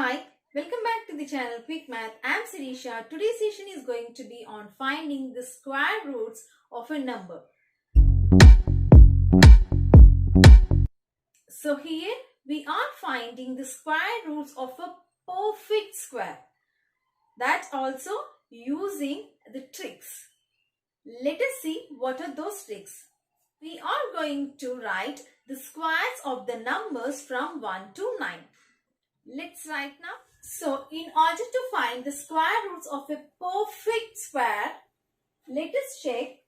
Hi, welcome back to the channel Quick Math. I'm Sirisha. Today's session is going to be on finding the square roots of a number. So here we are finding the square roots of a perfect square. That also using the tricks. Let us see what are those tricks. We are going to write the squares of the numbers from 1 to 9. Let's write now. So, in order to find the square roots of a perfect square, let us check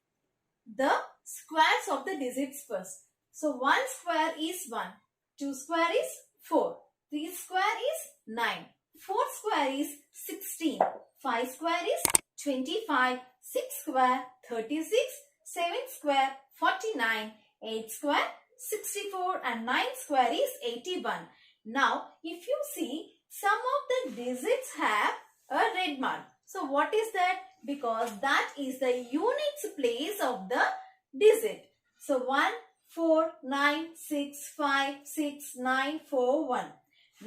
the squares of the digits first. So, 1 square is 1, 2 square is 4, 3 square is 9, 4 square is 16, 5 square is 25, 6 square 36, 7 square 49, 8 square 64 and 9 square is 81. Now, if you see, some of the digits have a red mark. So, what is that? Because that is the units place of the digit. So, 1, 4, 9, 6, 5, 6, 9, 4, 1.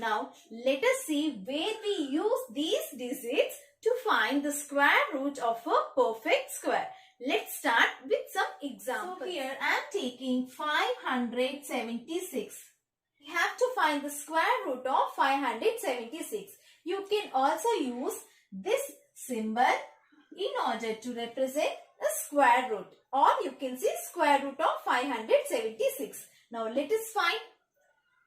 Now, let us see where we use these digits to find the square root of a perfect square. Let's start with some examples. So, here I am taking 576. We have to find the square root of 576. You can also use this symbol in order to represent a square root, or you can see square root of 576. Now let us find.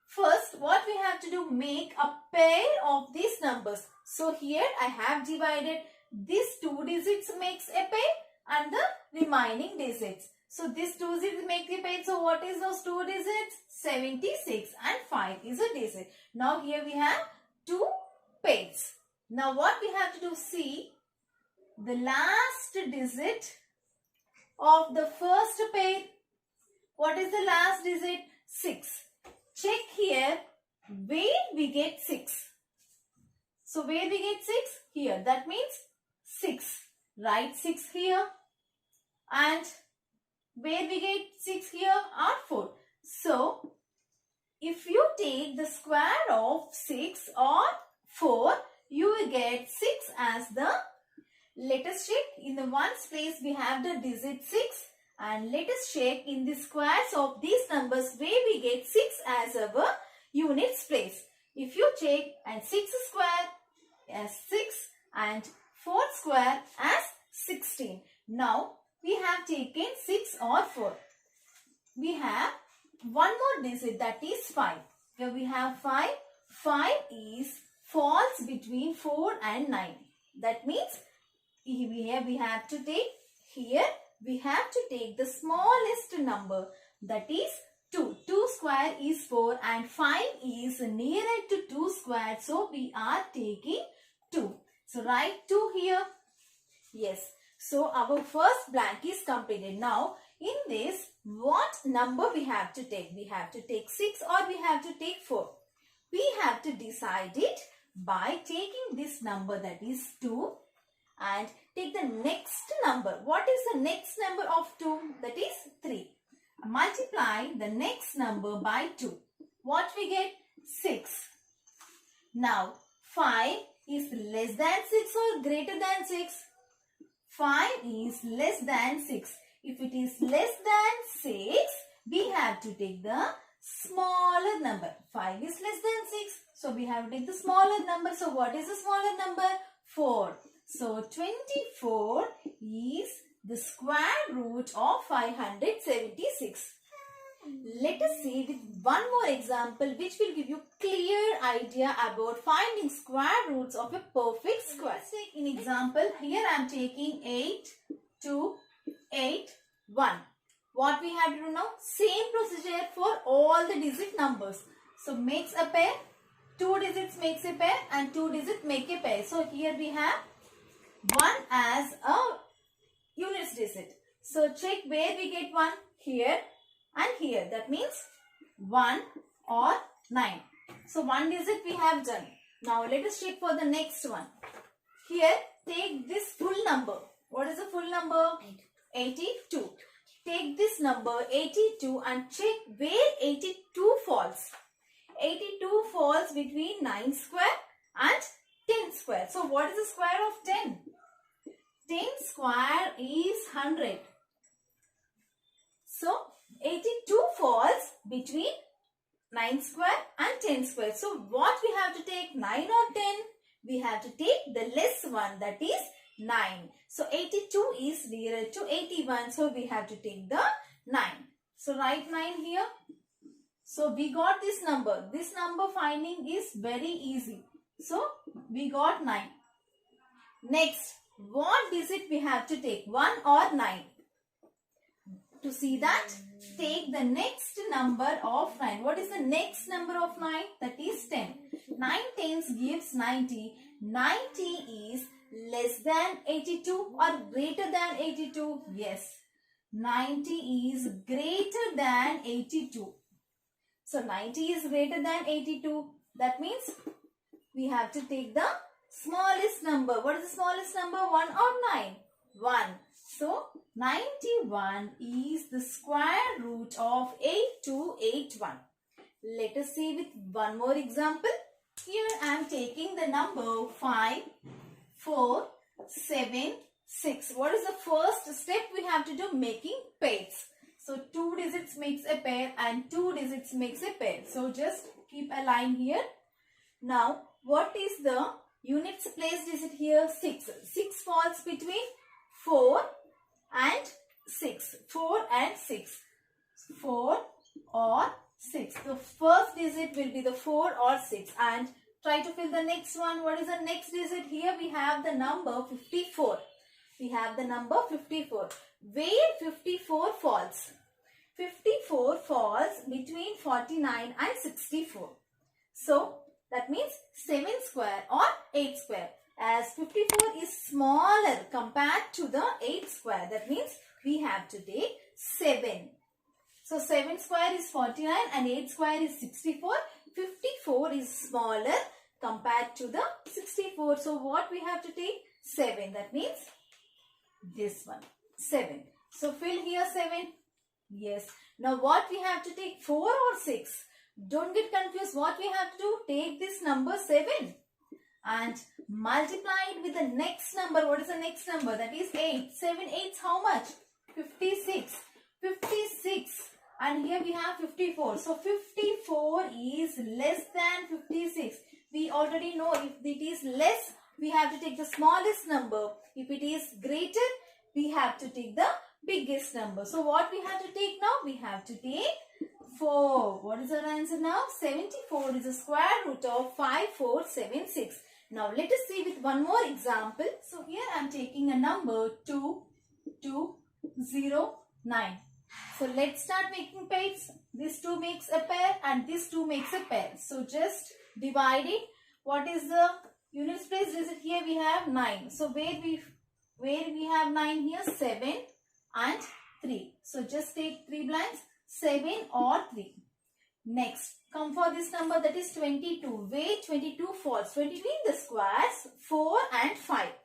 First, what we have to do, make a pair of these numbers. So here I have divided these two digits makes a pair and the remaining digits. So these two digits make a pair. So what is those two digits? 76 and 5 is a digit. Now here we have two pairs. Now what we have to do, see the last digit of the first pair. What is the last digit? 6. Check here where we get 6. So where we get 6? Here. That means 6. Write 6 here. And where we get 6 here are 4. So, if you take the square of 6 or 4, you will get 6 as the, let us check, in the ones place we have the digit 6, and let us check in the squares of these numbers where we get 6 as our units place. If you check, and 6 square as 6 and 4 square as 16. Now, we have taken 6 or 4. We have one more digit, that is 5. Here we have 5. 5 is falls between 4 and 9. That means here we have to take, here we have to take the smallest number, that is 2. 2 square is 4 and 5 is nearer to 2 square. So we are taking 2. So write 2 here. Yes. So our first blank is completed. Now in this, what number we have to take? We have to take 6 or we have to take 4. We have to decide it by taking this number, that is 2, and take the next number. What is the next number of 2? That is 3. Multiply the next number by 2. What we get? 6. Now 5 is less than 6 or greater than 6? 5 is less than 6. If it is less than 6, we have to take the smaller number. 5 is less than 6. So we have to take the smaller number. So what is the smaller number? 4. So 24 is the square root of 576. Let us see with one more example which will give you clear idea about finding square roots of a perfect square. Let's take an example. Here I am taking 8, 2, 8, 1. What we have to do now? Same procedure for all the digit numbers. So makes a pair, 2 digits makes a pair and 2 digits make a pair. So here we have 1 as a units digit. So check where we get 1, here and here. That means 1 or 9. So 1 digit we have done. Now let us check for the next one. Here take this full number. What is the full number? 82. Take this number 82 and check where 82 falls. 82 falls between 9 square and 10 square. So what is the square of 10? 10 square is 100. So 82 falls between 9 square and 10 square. So what we have to take, 9 or 10? We have to take the less one, that is 9. So 82 is nearer to 81. So we have to take the 9. So write 9 here. So we got this number. This number finding is very easy. So we got 9. Next, what digit we have to take? 1 or 9? To see that, take the next number of 9. What is the next number of 9? That is 10. 9 tens gives 90. 90 is less than 82 or greater than 82? Yes. 90 is greater than 82. So 90 is greater than 82. That means we have to take the smallest number. What is the smallest number? 1 or 9? 1. So 91 is the square root of 8281. Let us see with one more example. Here I am taking the number 5, 4, 7, 6. What is the first step we have to do? Making pairs. So 2 digits makes a pair and 2 digits makes a pair. So just keep a line here. Now what is the units place digit here? 6. 6 falls between 4 and 6. 4 and 6. 4 or 6. The first digit will be the 4 or 6. And try to fill the next one. What is the next digit? Here we have the number 54. We have the number 54. Where 54 falls? 54 falls between 49 and 64. So that means 7 square or 8 square. As 54 is smaller compared to the 8 square. That means we have to take 7. So 7 square is 49 and 8 square is 64. 54 is smaller compared to the 64. So what we have to take? 7. That means this one. 7. So fill here 7. Yes. Now what we have to take? 4 or 6? Don't get confused. What we have to do? Take this number 7 and multiply it with the next number. What is the next number? That is 8. 7 8s how much? 56. 56. And here we have 54. So 54 is less than 56. We already know if it is less, we have to take the smallest number. If it is greater, we have to take the biggest number. So what we have to take now? We have to take 4. What is our answer now? 74 is the square root of 5476. Now let us see with one more example. So here I am taking a number 2209. So let's start making pairs. This 2 makes a pair and this 2 makes a pair. So just divide it. What is the units place digit? Here we have 9. So where we have 9 here? 7 and 3. So just take 3 blanks. 7 or 3. Next, come for this number, that is 22. Where 22 falls? 22 in the squares 4 and 5.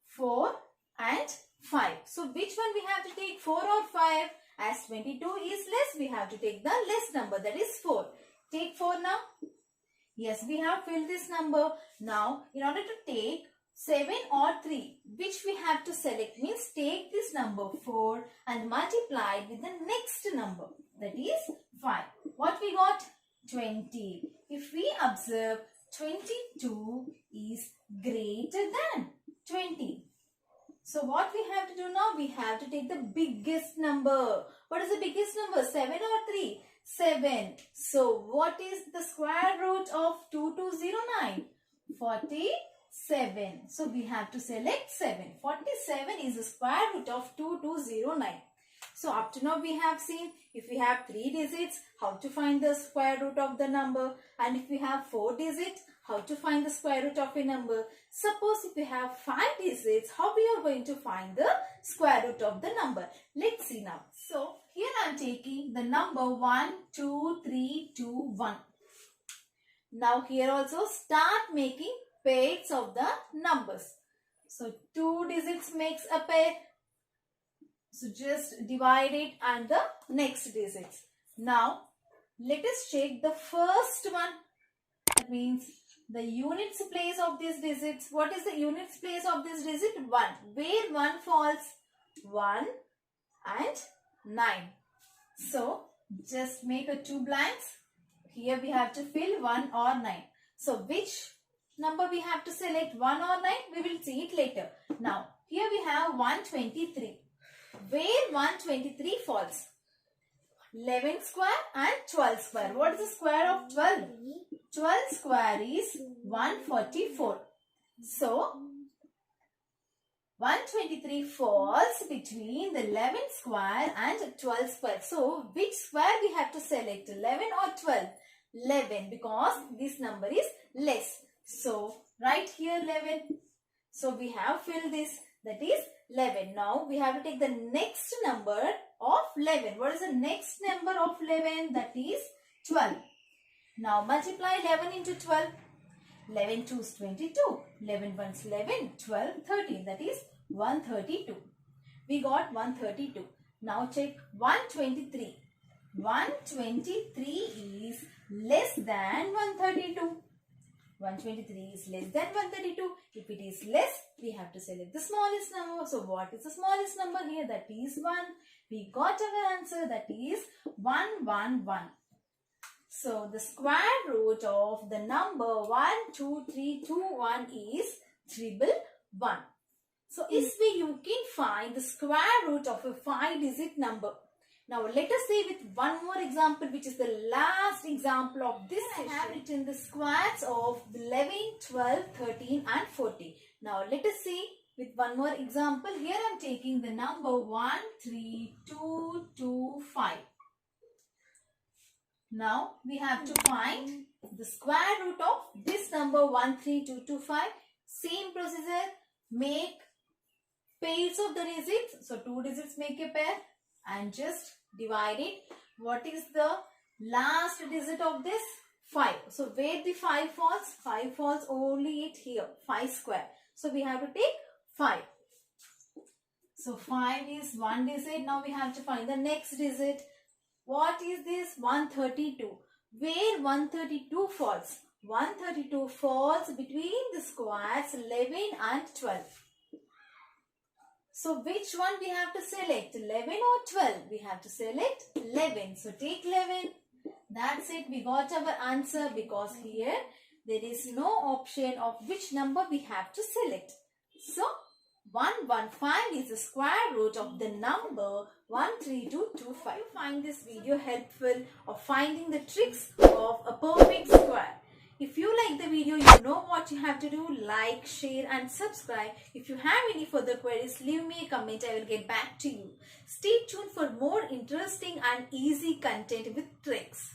4 and 5. So which one we have to take? 4 or 5? As 22 is less, we have to take the less number, that is 4. Take 4 now. Yes, we have filled this number. Now, in order to take 7 or 3, which we have to select, means take this number 4 and multiply it with the next number, that is 5. What we got? 20. If we observe, 22 is greater than 20. So what we have to do now? We have to take the biggest number. What is the biggest number? 7 or 3? 7. So what is the square root of 2209? 47. So we have to select 7. 47 is the square root of 2209. So up to now we have seen if we have 3 digits, how to find the square root of the number. And if we have 4 digits, how to find the square root of a number. Suppose if we have 5 digits, how we are going to find the square root of the number. Let's see now. So here I am taking the number 1, 2, 3, 2, 1. Now here also start making pairs of the numbers. So 2 digits makes a pair. So just divide it and the next digits. Now let us check the first one. That means the units place of these digits. What is the units place of this digit? 1. Where 1 falls? 1 and 9. So, just make a 2 blanks. Here we have to fill 1 or 9. So, which number we have to select, 1 or 9? We will see it later. Now, here we have 123. Where 123 falls? 11 square and 12 square. What is the square of 12? 12 square is 144. So, 123 falls between the 11 square and 12 square. So, which square we have to select? 11 or 12? 11, because this number is less. So, right here 11. So, we have filled this, that is 11. Now, we have to take the next number of 11. What is the next number of 11? That is 12. Now, multiply 11 into 12. 11 2s 22. 11 1s 11. 12, 13. That is 132. We got 132. Now, check 123. 123 is less than 132. 123 is less than 132. If it is less, we have to select the smallest number. So, what is the smallest number here? That is 1. We got our answer, that is 111. So, the square root of the number 12321 is 311. So, if you can find the square root of a 5-digit number. Now, let us see with one more example, which is the last example of this session. I have written the squares of 11, 12, 13 and 14. Now, let us see with one more example. Here I am taking the number 13225. Now, we have to find the square root of this number 13225. Same procedure, make pairs of the digits. So, 2 digits make a pair and just divide it. What is the last digit of this? 5. So, where the 5 falls? 5 falls only at here, 5 square. So, we have to take 5. So, 5 is one digit. Now, we have to find the next digit. What is this? 132. Where 132 falls? 132 falls between the squares 11 and 12. So, which one we have to select? 11 or 12? We have to select 11. So, take 11. That's it. We got our answer because here there is no option of which number we have to select. So, 115 is the square root of the number 13225. You find this video helpful of finding the tricks of a perfect square. If you like the video, you know what you have to do. Like, share and subscribe. If you have any further queries, leave me a comment. I will get back to you. Stay tuned for more interesting and easy content with tricks.